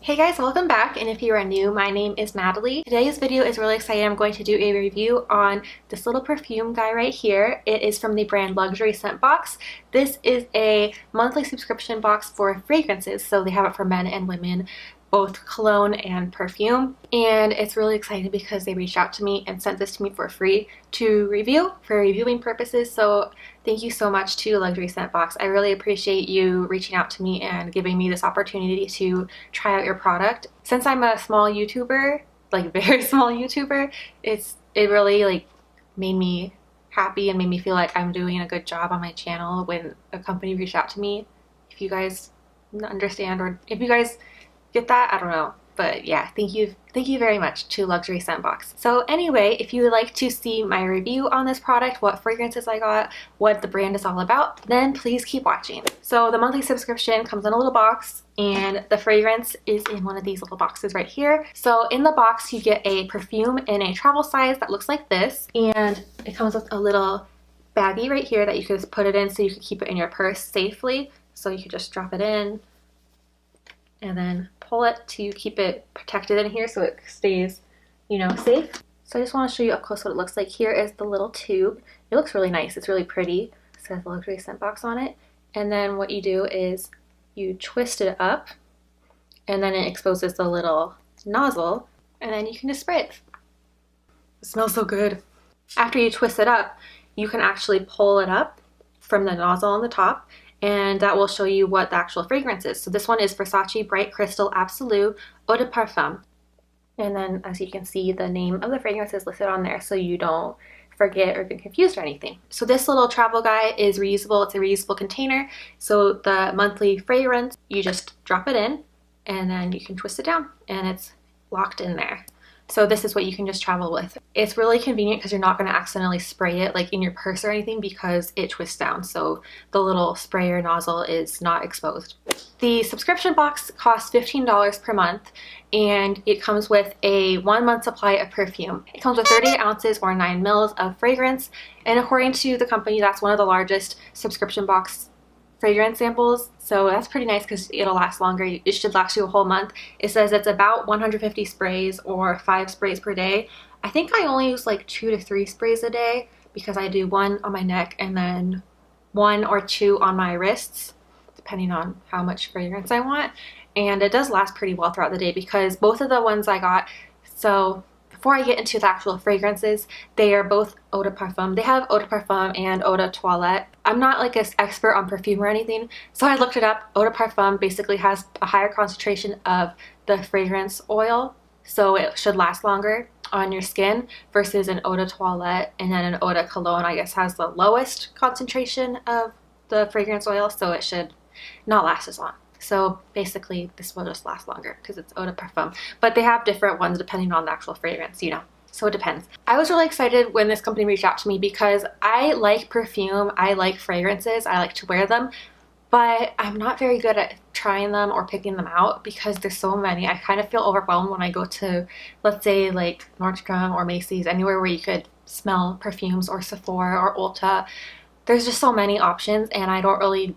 Hey guys, welcome back, and if you are new, my name is Natalie. Today's video is really exciting. I'm going to do a review on this little perfume guy right here. It is from the brand Luxury Scent Box. This is a monthly subscription box for fragrances, so they have it for men and women, both cologne and perfume. And it's really exciting because they reached out to me and sent this to me for free to review for reviewing purposes. So thank you so much to Luxury Scent Box. I really appreciate you reaching out to me and giving me this opportunity to try out your product. Since I'm a small YouTuber, like very small YouTuber, it really made me happy and made me feel like I'm doing a good job on my channel when a company reached out to me. If you guys understand, or if you guys get that, I don't know, but yeah, thank you very much to Luxury Scent Box. So anyway, if you would like to see my review on this product, what fragrances I got, what the brand is all about, then please keep watching. So the monthly subscription comes in a little box, and the fragrance is in one of these little boxes right here. So in the box you get a perfume in a travel size that looks like this, and it comes with a little baggie right here that you can just put it in so you can keep it in your purse safely. So you can just drop it in and then pull it to keep it protected in here so it stays, safe. So I just want to show you up close what it looks like. Here is the little tube. It looks really nice. It's really pretty. It says Luxury Scent Box on it. And then what you do is you twist it up, and then it exposes the little nozzle, and then you can just spray it. It smells so good. After you twist it up, you can actually pull it up from the nozzle on the top, and that will show you what the actual fragrance is. So this one is Versace Bright Crystal Absolu Eau de Parfum. And then as you can see, the name of the fragrance is listed on there so you don't forget or get confused or anything. So this little travel guy is reusable. It's a reusable container. So the monthly fragrance, you just drop it in and then you can twist it down and it's locked in there. So this is what you can just travel with. It's really convenient because you're not going to accidentally spray it in your purse or anything because it twists down. So the little sprayer nozzle is not exposed. The subscription box costs $15 per month, and it comes with a 1 month supply of perfume. It comes with 38 ounces or 9 mils of fragrance. And according to the company, that's one of the largest subscription box fragrance samples, so that's pretty nice because it'll last longer. It should last you a whole month. It says it's about 150 sprays or 5 sprays per day. I think I only use 2 to 3 sprays a day because I do 1 on my neck and then 1 or 2 on my wrists, depending on how much fragrance I want. And it does last pretty well throughout the day because both of the ones I got, so before I get into the actual fragrances, they are both eau de parfum. They have eau de parfum and eau de toilette. I'm not an expert on perfume or anything, so I looked it up. Eau de parfum basically has a higher concentration of the fragrance oil, so it should last longer on your skin versus an eau de toilette, and then an eau de cologne, I guess, has the lowest concentration of the fragrance oil, so it should not last as long. So basically this will just last longer because it's eau de parfum, but they have different ones depending on the actual fragrance, so it depends. I was really excited when this company reached out to me because I like perfume, I like fragrances, I like to wear them, but I'm not very good at trying them or picking them out because there's so many. I kind of feel overwhelmed when I go to, let's say, Nordstrom or Macy's, anywhere where you could smell perfumes, or Sephora or Ulta. There's just so many options, and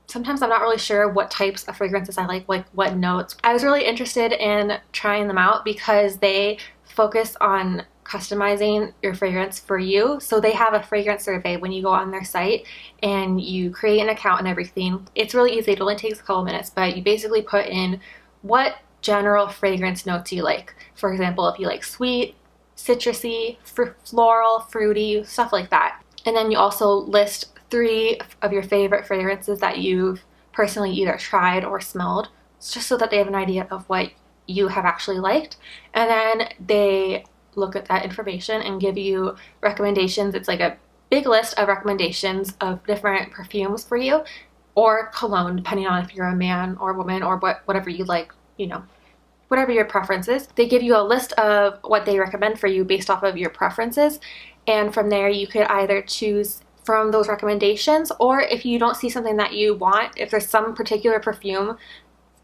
sometimes I'm not really sure what types of fragrances I like what notes. I was really interested in trying them out because they focus on customizing your fragrance for you. So they have a fragrance survey when you go on their site and you create an account and everything. It's really easy. It only takes a couple minutes, but you basically put in what general fragrance notes you like. For example, if you like sweet, citrusy, floral, fruity, stuff like that. And then you also list 3 of your favorite fragrances that you've personally either tried or smelled, just so that they have an idea of what you have actually liked. And then they look at that information and give you recommendations. It's a big list of recommendations of different perfumes for you, or cologne, depending on if you're a man or woman or whatever you like, whatever your preference is. They give you a list of what they recommend for you based off of your preferences, and from there you could either choose from those recommendations, or if you don't see something that you want, if there's some particular perfume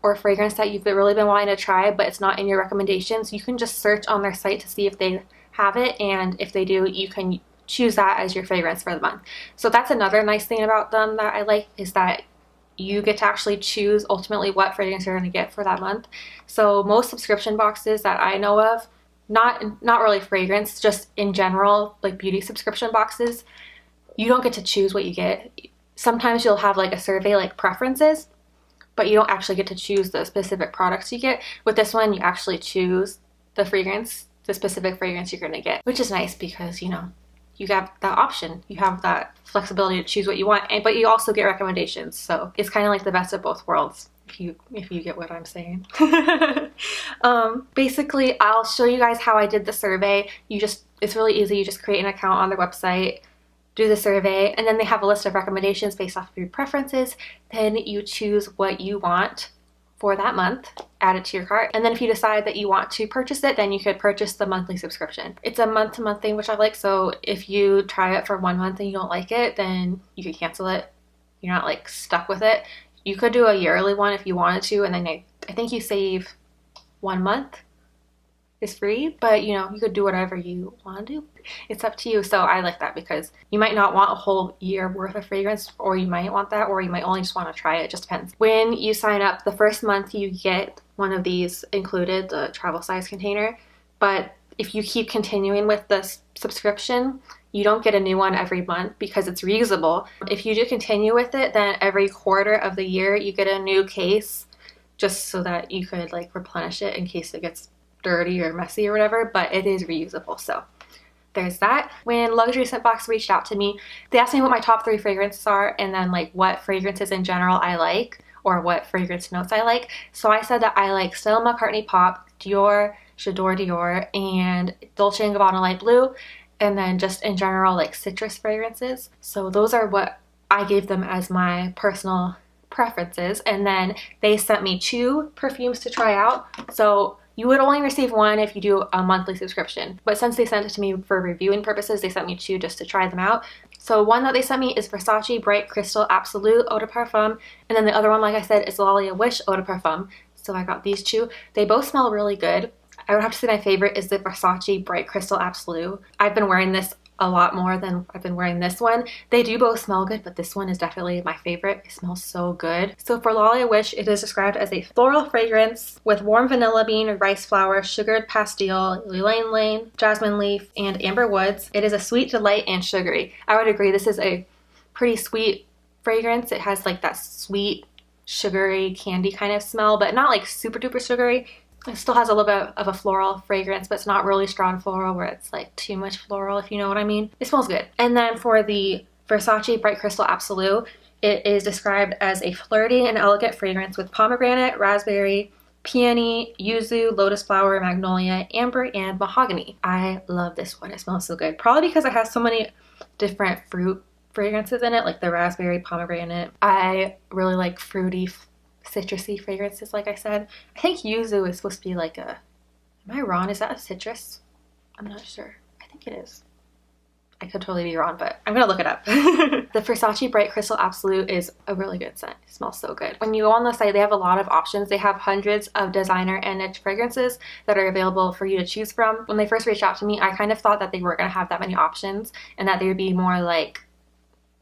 or fragrance that you've really been wanting to try but it's not in your recommendations, you can just search on their site to see if they have it, and if they do, you can choose that as your fragrance for the month. So that's another nice thing about them that I like, is that you get to actually choose ultimately what fragrance you're going to get for that month. So most subscription boxes that I know of, not really fragrance, just in general, like beauty subscription boxes, you don't get to choose what you get. Sometimes you'll have like a survey like preferences, but you don't actually get to choose the specific products you get. With this one, you actually choose the fragrance, the specific fragrance you're going to get, which is nice because, you know, you have that option. You have that flexibility to choose what you want, but you also get recommendations. So it's kind of like the best of both worlds, if you get what I'm saying. Basically, I'll show you guys how I did the survey. It's really easy. You just create an account on their website, do the survey, and then they have a list of recommendations based off of your preferences. Then you choose what you want for that month, add it to your cart, and then if you decide that you want to purchase it, then you could purchase the monthly subscription. It's a month-to-month thing, which I like, so if you try it for 1 month and you don't like it, then you could cancel it. You're not like stuck with it. You could do a yearly one if you wanted to, and then I think you save 1 month is free, but you know, you could do whatever you want to do. It's up to you. So I like that because you might not want a whole year worth of fragrance, or you might want that, or you might only just want to try it. It just depends. When you sign up, the first month you get one of these included, the travel size container, but if you keep continuing with this subscription, you don't get a new one every month because it's reusable. If you do continue with it, then every quarter of the year you get a new case, just so that you could like replenish it in case it gets dirty or messy or whatever, but it is reusable. So there's that. When Luxury Scent Box reached out to me, they asked me what my top 3 fragrances are, and then like what fragrances in general I like, or what fragrance notes I like. So I said that I like Stella McCartney Pop, Dior, J'adore Dior, and Dolce & Gabbana Light Blue, and then just in general like citrus fragrances. So those are what I gave them as my personal preferences, and then they sent me 2 perfumes to try out. So you would only receive 1 if you do a monthly subscription, but since they sent it to me for reviewing purposes, they sent me 2 just to try them out. So one that they sent me is Versace Bright Crystal Absolu Eau de Parfum, and then the other one, like I said, is Lollia Wish Eau de Parfum. So I got these 2. They both smell really good. I would have to say my favorite is the Versace Bright Crystal Absolu. I've been wearing this a lot more than I've been wearing this one. They do both smell good, but this one is definitely my favorite. It smells so good. So for Lollia Wish, it is described as a floral fragrance with warm vanilla bean, rice flower, sugared pastille, ylang ylang, jasmine leaf, and amber woods. It is a sweet delight and sugary. I would agree, this is a pretty sweet fragrance. It has like that sweet, sugary candy kind of smell, but not like super duper sugary. It still has a little bit of a floral fragrance, but it's not really strong floral where it's like too much floral, if you know what I mean. It smells good. And then for the Versace Bright Crystal Absolu, it is described as a flirty and elegant fragrance with pomegranate, raspberry, peony, yuzu, lotus flower, magnolia, amber, and mahogany. I love this one. It smells so good. Probably because it has so many different fruit fragrances in it, like the raspberry, pomegranate. I really like fruity, citrusy fragrances, like I said. I think yuzu is supposed to be like a, am I wrong? Is that a citrus? I'm not sure. I think it is. I could totally be wrong, but I'm gonna look it up. The Versace Bright Crystal Absolu is a really good scent. It smells so good. When you go on the site, they have a lot of options. They have hundreds of designer and niche fragrances that are available for you to choose from. When they first reached out to me, I kind of thought that they weren't gonna have that many options and that they would be more like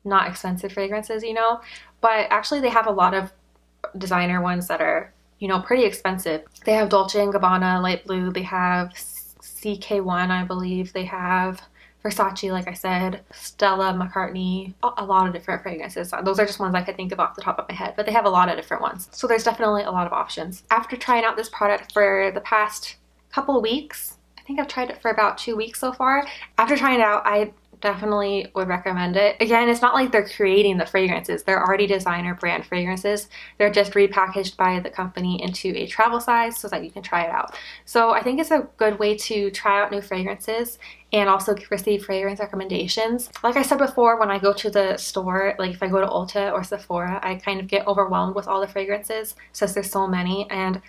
not expensive fragrances, you know? But actually they have a lot of designer ones that are, you know, pretty expensive. They have Dolce & Gabbana Light Blue, they have CK1, I believe, they have Versace, like I said, Stella McCartney, a lot of different fragrances. Those are just ones I could think of off the top of my head, but they have a lot of different ones. So there's definitely a lot of options. After trying out this product for the past couple weeks, I think I've tried it for about 2 weeks so far. After trying it out, I definitely would recommend it. Again, it's not like they're creating the fragrances. They're already designer brand fragrances. They're just repackaged by the company into a travel size so that you can try it out. So I think it's a good way to try out new fragrances and also receive fragrance recommendations. Like I said before, when I go to the store, like if I go to Ulta or Sephora, I kind of get overwhelmed with all the fragrances since there's so many. And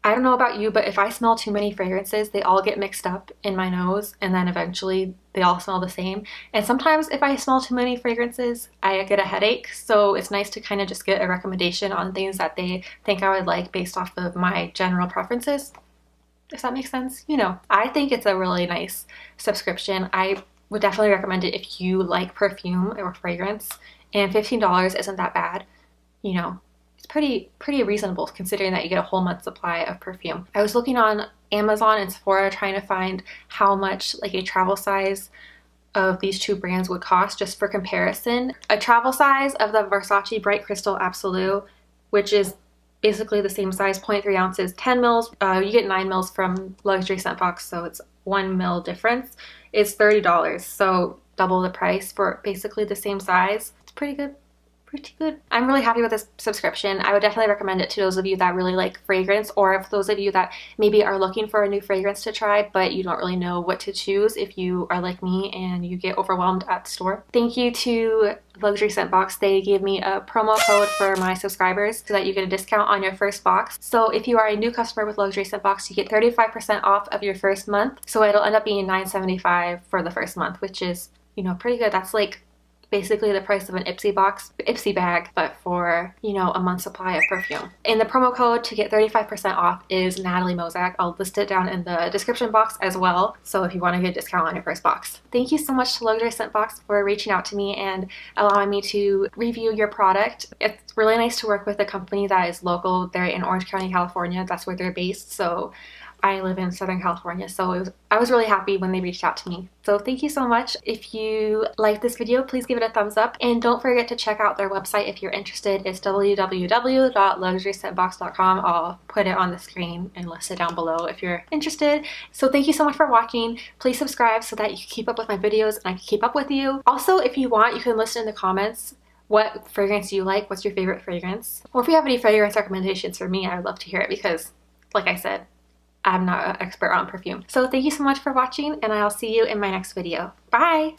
I don't know about you, but if I smell too many fragrances, they all get mixed up in my nose and then eventually they all smell the same. And sometimes if I smell too many fragrances, I get a headache. So it's nice to kind of just get a recommendation on things that they think I would like based off of my general preferences. Does that make sense? You know, I think it's a really nice subscription. I would definitely recommend it if you like perfume or fragrance, and $15 isn't that bad. you know, it's pretty reasonable considering that you get a whole month supply of perfume. I was looking on Amazon and Sephora trying to find how much like a travel size of these two brands would cost just for comparison. A travel size of the Versace Bright Crystal Absolu, which is basically the same size, 0.3 ounces, 10 mils. You get 9 mils from Luxury Scent Box, so it's 1 mil difference. It's $30, so double the price for basically the same size. It's pretty good. Pretty good. I'm really happy with this subscription. I would definitely recommend it to those of you that really like fragrance, or if those of you that maybe are looking for a new fragrance to try but you don't really know what to choose if you are like me and you get overwhelmed at the store. Thank you to Luxury Scent Box. They gave me a promo code for my subscribers so that you get a discount on your first box. So if you are a new customer with Luxury Scent Box, you get 35% off of your first month. So it'll end up being $9.75 for the first month, which is, you know, pretty good. That's like basically the price of an Ipsy bag, but for, you know, a month's supply of perfume. And the promo code to get 35% off is Natalie Mosack. I'll list it down in the description box as well, so if you want to get a discount on your first box. Thank you so much to Luxury Scent Box for reaching out to me and allowing me to review your product. It's really nice to work with a company that is local. They're in Orange County, California. That's where they're based, so I live in Southern California, so I was really happy when they reached out to me. So thank you so much. If you like this video, please give it a thumbs up, and don't forget to check out their website if you're interested. It's www.luxuryscentbox.com. I'll put it on the screen and list it down below if you're interested. So thank you so much for watching. Please subscribe so that you can keep up with my videos and I can keep up with you. Also, if you want, you can list in the comments what fragrance you like, what's your favorite fragrance, or if you have any fragrance recommendations for me, I would love to hear it because, like I said, I'm not an expert on perfume. So thank you so much for watching, and I'll see you in my next video. Bye!